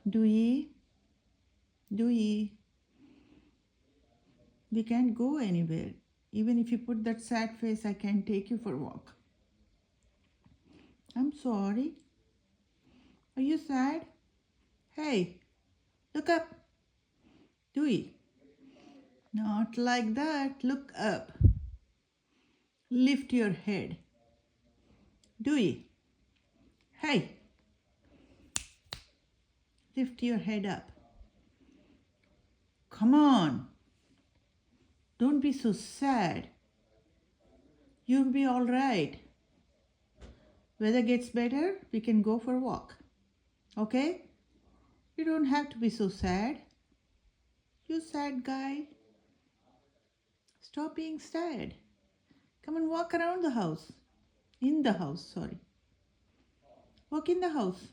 Dewey, Dewey, we can't go anywhere. Even if you put that sad face, I can't take you for a walk. I'm sorry. Are you sad? Hey, look up. Dewey, not like that. Look up. Lift your head. Dewey, hey, lift your head up. Come on. Don't be so sad. You'll be all right. Weather gets better, we can go for a walk. Okay? You don't have to be so sad. You sad guy. Stop being sad. Come and walk around the house. In the house, sorry. Walk in the house.